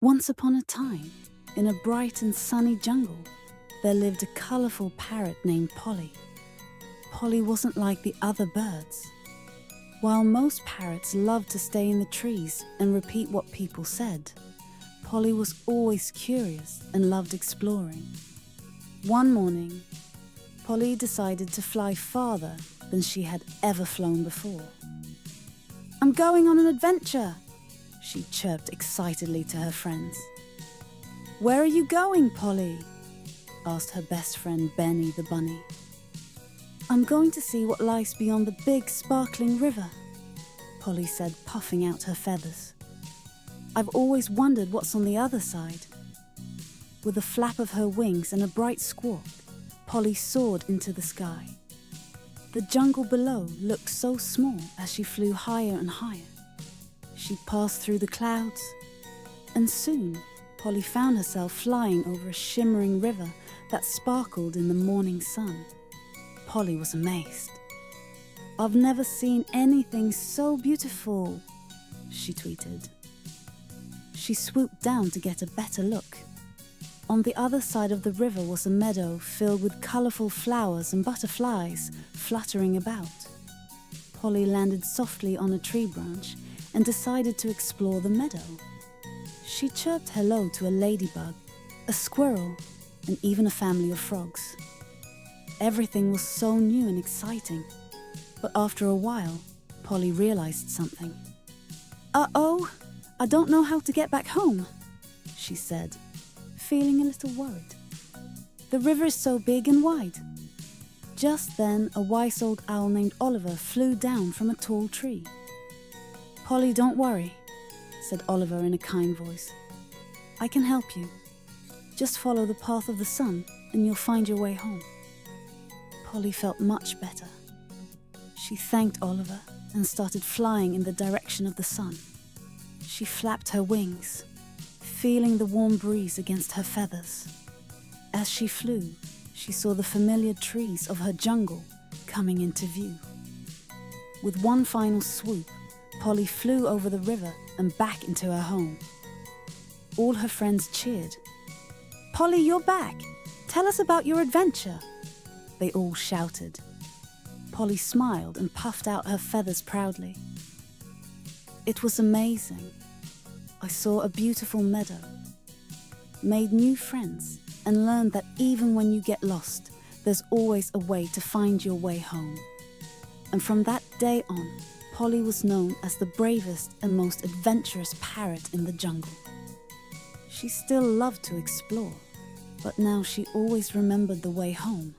Once upon a time, in a bright and sunny jungle, there lived a colourful parrot named Polly. Polly wasn't like the other birds. While most parrots loved to stay in the trees and repeat what people said, Polly was always curious and loved exploring. One morning, Polly decided to fly farther than she had ever flown before. "I'm going on an adventure," she chirped excitedly to her friends. "Where are you going, Polly?" asked her best friend Benny the bunny. "I'm going to see what lies beyond the big sparkling river," Polly said, puffing out her feathers. "I've always wondered what's on the other side." With a flap of her wings and a bright squawk, Polly soared into the sky. The jungle below looked so small as she flew higher and higher. She passed through the clouds, and soon Polly found herself flying over a shimmering river that sparkled in the morning sun. Polly was amazed. "I've never seen anything so beautiful," she tweeted. She swooped down to get a better look. On the other side of the river was a meadow filled with colourful flowers and butterflies fluttering about. Polly landed softly on a tree branch and decided to explore the meadow. She chirped hello to a ladybug, a squirrel, and even a family of frogs. Everything was so new and exciting, but after a while, Polly realized something. "Uh-oh, I don't know how to get back home," she said, feeling a little worried. "The river is so big and wide." Just then, a wise old owl named Oliver flew down from a tall tree. "Polly, don't worry," said Oliver in a kind voice. "I can help you. Just follow the path of the sun and you'll find your way home." Polly felt much better. She thanked Oliver and started flying in the direction of the sun. She flapped her wings, feeling the warm breeze against her feathers. As she flew, she saw the familiar trees of her jungle coming into view. With one final swoop, Polly flew over the river and back into her home. All her friends cheered. "Polly, you're back! Tell us about your adventure!" they all shouted. Polly smiled and puffed out her feathers proudly. "It was amazing. I saw a beautiful meadow, made new friends, and learned that even when you get lost, there's always a way to find your way home." And from that day on, Polly was known as the bravest and most adventurous parrot in the jungle. She still loved to explore, but now she always remembered the way home.